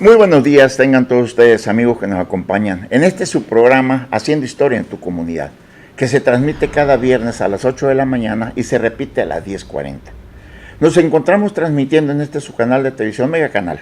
Muy buenos días, tengan todos ustedes, amigos que nos acompañan en este su programa Haciendo Historia en tu Comunidad, que se transmite cada viernes a las 8 de la mañana y se repite a las 10:40. Nos encontramos transmitiendo en este su canal de televisión Mega Canal,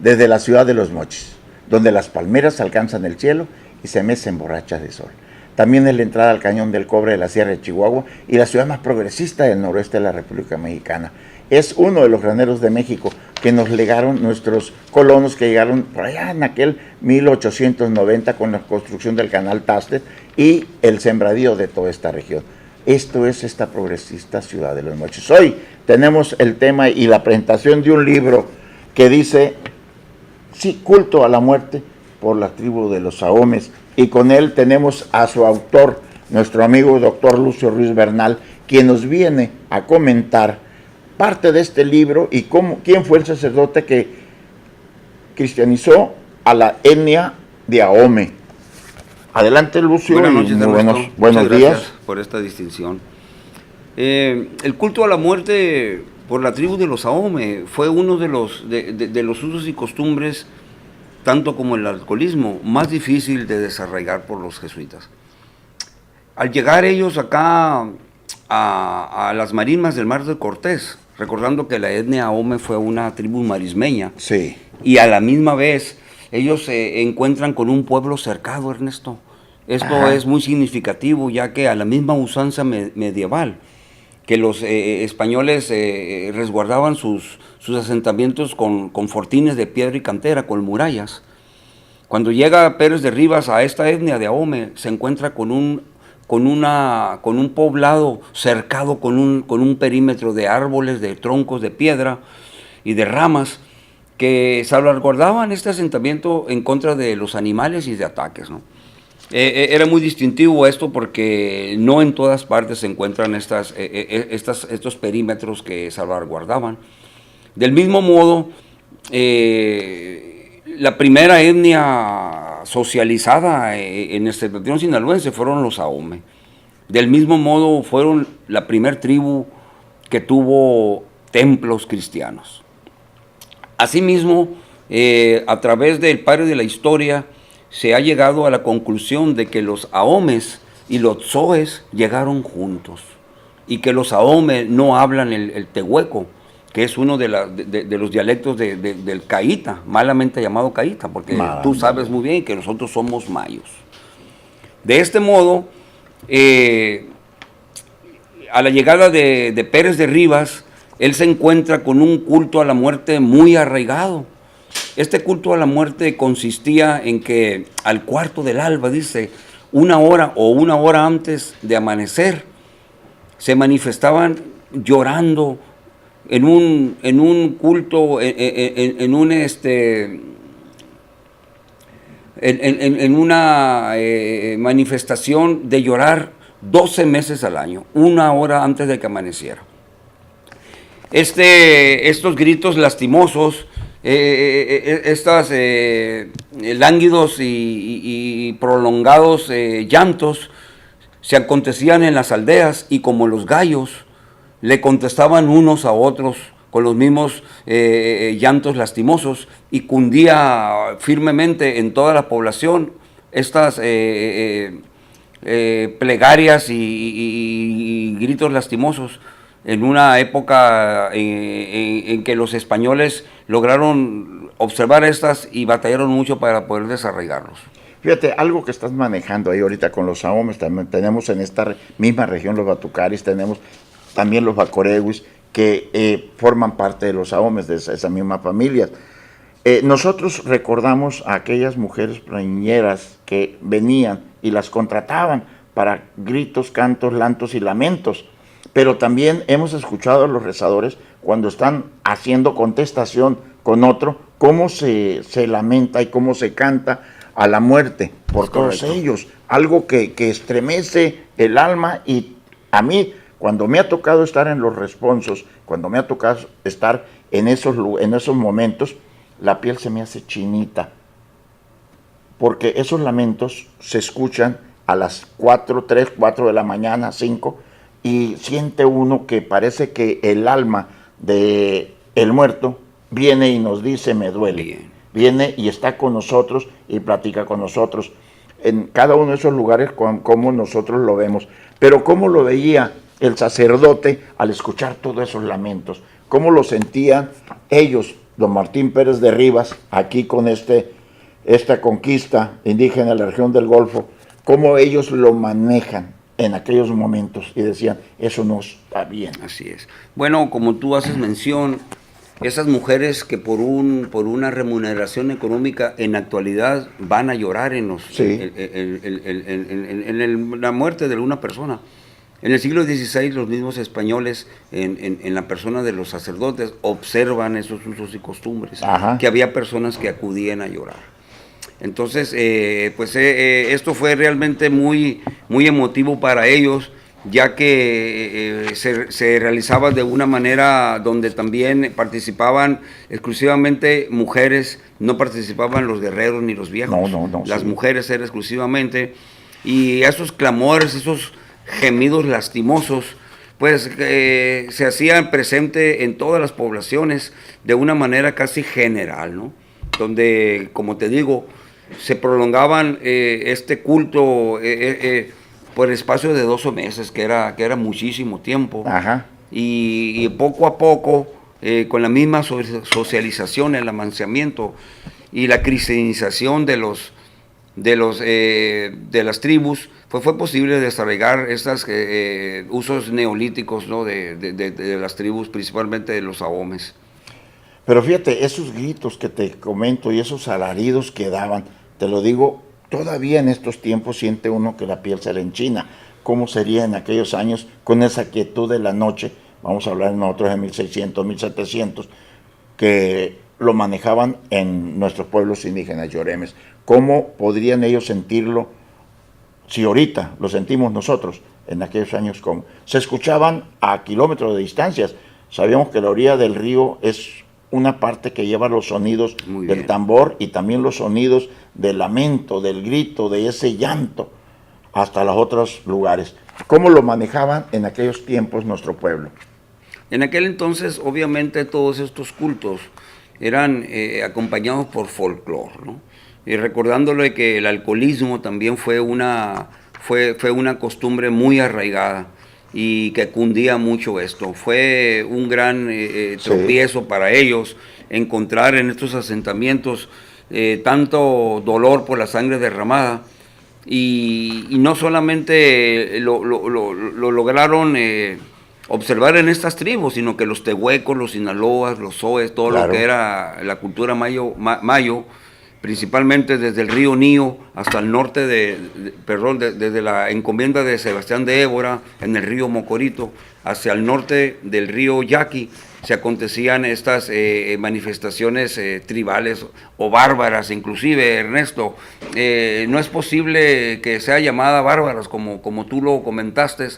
desde la ciudad de Los Mochis, donde las palmeras alcanzan el cielo y se mecen borrachas de sol. También es la entrada al Cañón del Cobre de la Sierra de Chihuahua y la ciudad más progresista del noroeste de la República Mexicana. Es uno de los graneros de México que nos legaron nuestros colonos que llegaron por allá en aquel 1890 con la construcción del canal Tastet y el sembradío de toda esta región. Esto es esta progresista ciudad de Los Mochis. Hoy tenemos el tema y la presentación de un libro que dice, sí, culto a la muerte por la tribu de los Ahomes, y con él tenemos a su autor, nuestro amigo doctor Lucio Ruiz Bernal, quien nos viene a comentar parte de este libro y quién fue el sacerdote que cristianizó a la etnia de Ahome. Adelante, Lucio. Buenas noches, Ernesto. Buenos días. Por esta distinción. El culto a la muerte por la tribu de los Ahome fue uno de los usos y costumbres, tanto como el alcoholismo, más difícil de desarraigar por los jesuitas. Al llegar ellos acá a las marismas del Mar de Cortés, recordando que la etnia Ahome fue una tribu marismeña, sí, y a la misma vez ellos se encuentran con un pueblo cercado, Ernesto. Esto es muy significativo, ya que a la misma usanza medieval, que los españoles resguardaban sus asentamientos con fortines de piedra y cantera, con murallas. Cuando llega Pérez de Rivas a esta etnia de Ahome, se encuentra con un poblado cercado con un perímetro de árboles, de troncos de piedra y de ramas que salvaguardaban este asentamiento en contra de los animales y de ataques, ¿no? Era muy distintivo esto porque no en todas partes se encuentran estos perímetros que salvaguardaban. Del mismo modo, la primera etnia socializada en el septentrión sinaloense fueron los Ahome. Del mismo modo fueron la primer tribu que tuvo templos cristianos. Asimismo, a través del padre de la historia, se ha llegado a la conclusión de que los Ahomes y los Tzoes llegaron juntos y que los Ahome no hablan el tehueco, que es uno de los dialectos del caíta, malamente llamado caíta, porque tú sabes muy bien que nosotros somos mayos. De este modo, a la llegada de Pérez de Rivas, él se encuentra con un culto a la muerte muy arraigado. Este culto a la muerte consistía en que al cuarto del alba, dice, una hora antes de amanecer, se manifestaban llorando en un culto, en una manifestación de llorar 12 meses al año, una hora antes de que amaneciera. Estos gritos lastimosos, estos lánguidos y prolongados llantos se acontecían en las aldeas y como los gallos le contestaban unos a otros con los mismos llantos lastimosos y cundía firmemente en toda la población estas plegarias y gritos lastimosos en una época en que los españoles lograron observar estas y batallaron mucho para poder desarraigarlos. Fíjate, algo que estás manejando ahí ahorita con los Ahomes, también tenemos en esta misma región los Batucaris, tenemos también los Bacoreguis, que forman parte de los Ahomes, de esa misma familia. Nosotros recordamos a aquellas mujeres plañeras que venían y las contrataban para gritos, cantos, lantos y lamentos, pero también hemos escuchado a los rezadores cuando están haciendo contestación con otro, cómo se lamenta y cómo se canta a la muerte por todos ellos, algo que estremece el alma. Y a mí, cuando me ha tocado estar en los responsos, cuando me ha tocado estar en esos momentos, la piel se me hace chinita, porque esos lamentos se escuchan a las 4 de la mañana, 5, y siente uno que parece que el alma de el muerto viene y nos dice, me duele. Bien. viene y está con nosotros y platica con nosotros. En cada uno de esos lugares, como nosotros lo vemos. Pero cómo lo veía el sacerdote al escuchar todos esos lamentos, cómo lo sentían ellos, don Martín Pérez de Rivas, aquí con esta conquista indígena de la región del Golfo, cómo ellos lo manejan en aquellos momentos y decían, eso no está bien. Así es. Bueno, como tú haces mención, esas mujeres que por una remuneración económica en la actualidad van a llorar en la muerte de una persona. En el siglo XVI los mismos españoles, en la persona de los sacerdotes, observan esos usos y costumbres, que había personas que acudían a llorar. Entonces, esto fue realmente muy, muy emotivo para ellos, ya que se realizaba de una manera donde también participaban exclusivamente mujeres, no participaban los guerreros ni los viejos, las mujeres eran exclusivamente, y esos clamores, esos gemidos lastimosos, pues se hacían presente en todas las poblaciones de una manera casi general, ¿no? Donde, como te digo, se prolongaban este culto por el espacio de 12 meses, que era muchísimo tiempo. Y poco a poco, con la misma socialización, el amanciamiento y la cristianización de las tribus, fue posible desarraigar estos usos neolíticos, ¿no? de las tribus, principalmente de los ahomes. Pero fíjate, esos gritos que te comento y esos alaridos que daban, te lo digo, todavía en estos tiempos siente uno que la piel se le enchina. ¿Cómo sería en aquellos años con esa quietud de la noche? Vamos a hablar nosotros de 1600, 1700, que lo manejaban en nuestros pueblos indígenas yoremes. ¿Cómo podrían ellos sentirlo si ahorita lo sentimos nosotros? En aquellos años, ¿cómo? Se escuchaban a kilómetros de distancias. Sabíamos que la orilla del río es una parte que lleva los sonidos del tambor y también los sonidos del lamento, del grito, de ese llanto, hasta los otros lugares. ¿Cómo lo manejaban en aquellos tiempos nuestro pueblo? En aquel entonces, obviamente, todos estos cultos eran acompañados por folclore, ¿no? Y recordándole que el alcoholismo también fue una costumbre muy arraigada y que cundía mucho esto. Fue un gran tropiezo para ellos encontrar en estos asentamientos tanto dolor por la sangre derramada, y no solamente lo lograron observar en estas tribus, sino que los tehuecos, los sinaloas, los zoes, todo lo que era la cultura mayo, principalmente desde el río Nío hasta el norte desde la encomienda de Sebastián de Évora, en el río Mocorito, hacia el norte del río Yaqui, se acontecían estas manifestaciones tribales o bárbaras, inclusive, Ernesto. No es posible que sea llamada bárbaras, como tú lo comentaste,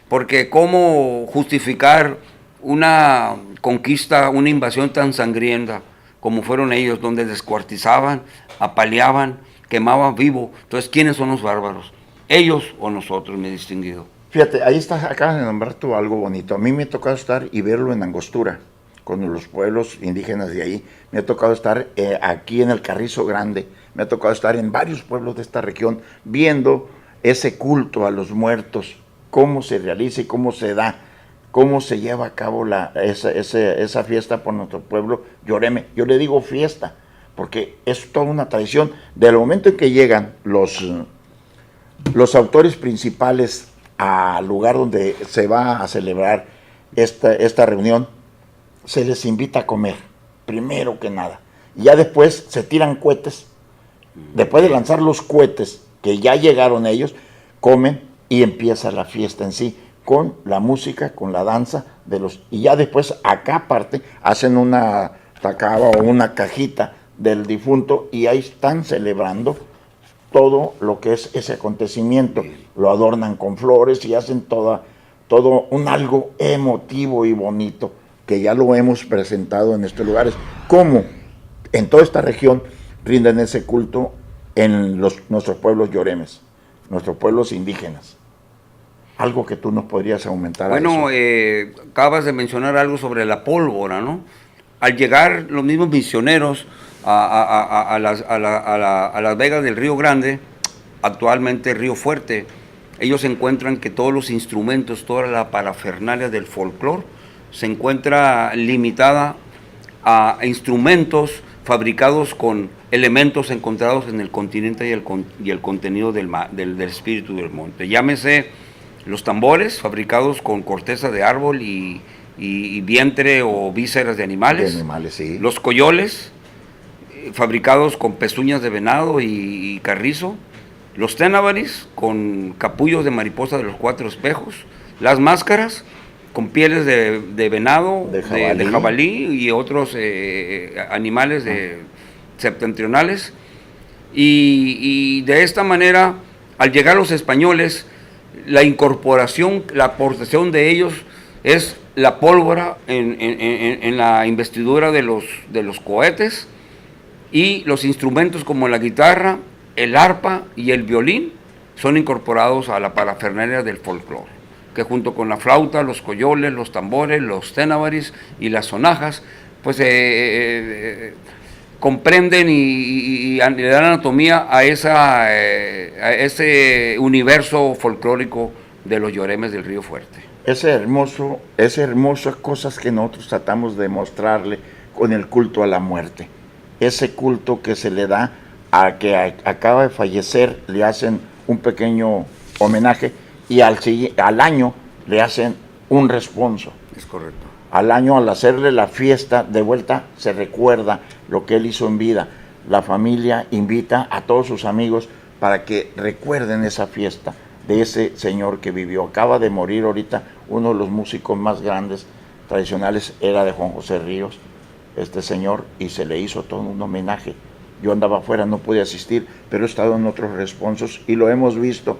porque ¿cómo justificar una conquista, una invasión tan sangrienta como fueron ellos, donde descuartizaban, apaleaban, quemaban vivo? Entonces, ¿quiénes son los bárbaros? ¿Ellos o nosotros, mi distinguido? Fíjate, ahí acabas de nombrar tú algo bonito. A mí me ha tocado estar y verlo en Angostura, con los pueblos indígenas de ahí. Me ha tocado estar aquí en el Carrizo Grande. Me ha tocado estar en varios pueblos de esta región, viendo ese culto a los muertos, cómo se realiza y cómo se da, cómo se lleva a cabo esa fiesta por nuestro pueblo yoreme. Yo le digo fiesta, porque es toda una tradición. Del momento en que llegan los autores principales al lugar donde se va a celebrar esta reunión, se les invita a comer, primero que nada. Y ya después se tiran cohetes. Después de lanzar los cohetes, que ya llegaron ellos, comen y empieza la fiesta en sí, con la música, con la danza y ya después acá aparte hacen una tacaba o una cajita del difunto y ahí están celebrando todo lo que es ese acontecimiento. Lo adornan con flores y hacen todo un algo emotivo y bonito, que ya lo hemos presentado en estos lugares. Cómo en toda esta región rinden ese culto en nuestros pueblos yoremes, nuestros pueblos indígenas. Algo que tú nos podrías aumentar. Bueno, acabas de mencionar algo sobre la pólvora, ¿no? Al llegar los mismos misioneros a Las Vegas del Río Grande, actualmente Río Fuerte, ellos encuentran que todos los instrumentos, toda la parafernalia del folclore se encuentra limitada a instrumentos fabricados con elementos encontrados en el continente y el contenido del espíritu del monte. Llámese los tambores fabricados con corteza de árbol y vientre o vísceras de animales. Sí. Los coyoles fabricados con pezuñas de venado y carrizo. Los tenabaris con capullos de mariposa de los 4 espejos. Las máscaras con pieles de venado, de jabalí y otros animales septentrionales. Y de esta manera, al llegar los españoles, la incorporación, la aportación de ellos es la pólvora en la investidura de los cohetes, y los instrumentos como la guitarra, el arpa y el violín son incorporados a la parafernalia del folclore, que junto con la flauta, los coyoles, los tambores, los tenabaris y las sonajas, pues comprenden y le dan anatomía a ese universo folclórico de los lloremes del Río Fuerte. Esas hermosas cosas que nosotros tratamos de mostrarle con el culto a la muerte. Ese culto que se le da a que acaba de fallecer, le hacen un pequeño homenaje, y al año le hacen un responso. Es correcto. Al año, al hacerle la fiesta de vuelta, se recuerda lo que él hizo en vida. La familia invita a todos sus amigos para que recuerden esa fiesta de ese señor que vivió. Acaba de morir ahorita uno de los músicos más grandes tradicionales, era de Juan José Ríos, este señor, y se le hizo todo un homenaje. Yo andaba afuera, no pude asistir, pero he estado en otros responsos y lo hemos visto,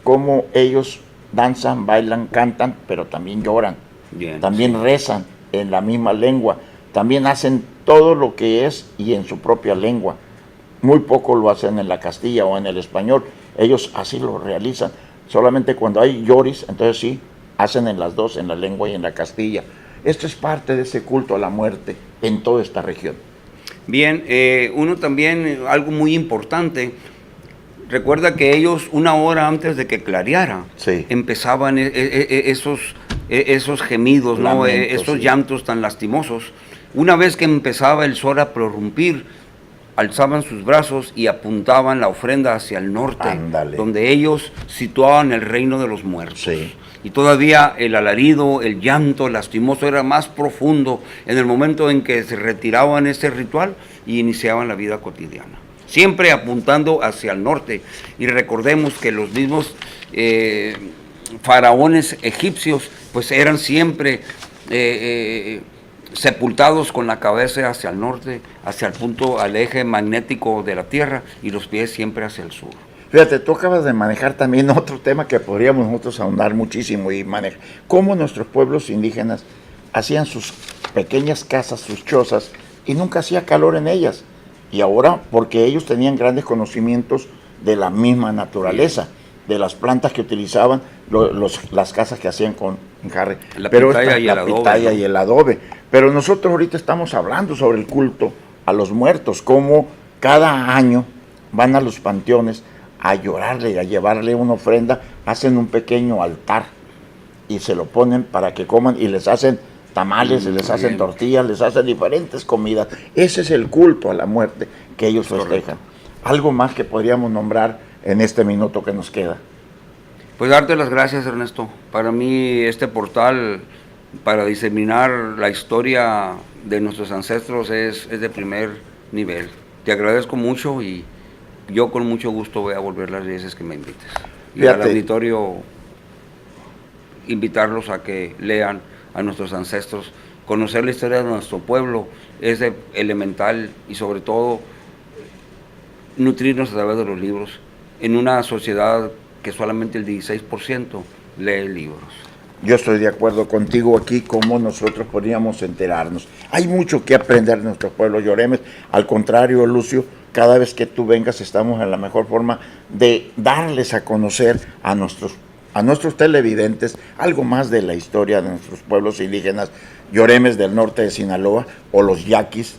cómo ellos danzan, bailan, cantan, pero también lloran. Bien, también sí. Rezan en la misma lengua, también hacen todo lo que es y en su propia lengua. Muy poco lo hacen en la Castilla o en el español, ellos así lo realizan. Solamente cuando hay lloris, entonces sí, hacen en las dos, en la lengua y en la Castilla. Esto es parte de ese culto a la muerte en toda esta región. Bien, uno también, algo muy importante, recuerda que ellos 1 hora antes de que clareara, sí, empezaban esos gemidos, ¿no? Esos sí, llantos tan lastimosos. Una vez que empezaba el sol a prorrumpir, alzaban sus brazos y apuntaban la ofrenda hacia el norte, ándale, donde ellos situaban el reino de los muertos. Sí. Y todavía el alarido, el llanto lastimoso era más profundo en el momento en que se retiraban ese ritual y iniciaban la vida cotidiana. Siempre apuntando hacia el norte. Y recordemos que los mismos faraones egipcios pues eran siempre sepultados con la cabeza hacia el norte, hacia el punto, al eje magnético de la Tierra, y los pies siempre hacia el sur. Fíjate, tú acabas de manejar también otro tema que podríamos nosotros ahondar muchísimo y manejar. Cómo nuestros pueblos indígenas hacían sus pequeñas casas, sus chozas, y nunca hacía calor en ellas. Y ahora, porque ellos tenían grandes conocimientos de la misma naturaleza, de las plantas que utilizaban, las casas que hacían con enjarre. La pitaya y el adobe. Pero nosotros ahorita estamos hablando sobre el culto a los muertos, cómo cada año van a los panteones a llorarle, a llevarle una ofrenda, hacen un pequeño altar y se lo ponen para que coman, y les hacen tamales, les hacen tortillas, les hacen diferentes comidas. Ese es el culto a la muerte que ellos festejan. Algo más que podríamos nombrar en este minuto que nos queda. Pues darte las gracias, Ernesto. Para mí este portal para diseminar la historia de nuestros ancestros es de primer nivel. Te agradezco mucho y yo con mucho gusto voy a volver las veces que me invites. Y al auditorio invitarlos a que lean a nuestros ancestros. Conocer la historia de nuestro pueblo es elemental, y sobre todo nutrirnos a través de los libros en una sociedad que solamente el 16% lee libros. Yo estoy de acuerdo contigo aquí, como nosotros podríamos enterarnos. Hay mucho que aprender de nuestro pueblo lloremes. Al contrario, Lucio, cada vez que tú vengas estamos en la mejor forma de darles a conocer a nuestros televidentes algo más de la historia de nuestros pueblos indígenas. Lloremes del norte de Sinaloa, o los yaquis,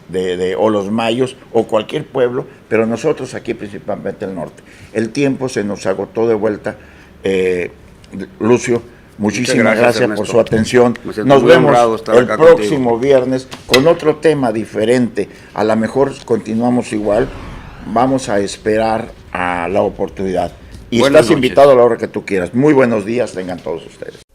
o los mayos, o cualquier pueblo, pero nosotros aquí principalmente el norte. El tiempo se nos agotó de vuelta. Lucio, muchísimas gracias por su atención. Nos vemos el próximo viernes con otro tema diferente. A lo mejor continuamos igual. Vamos a esperar a la oportunidad. Y estás invitado a la hora que tú quieras. Muy buenos días tengan todos ustedes.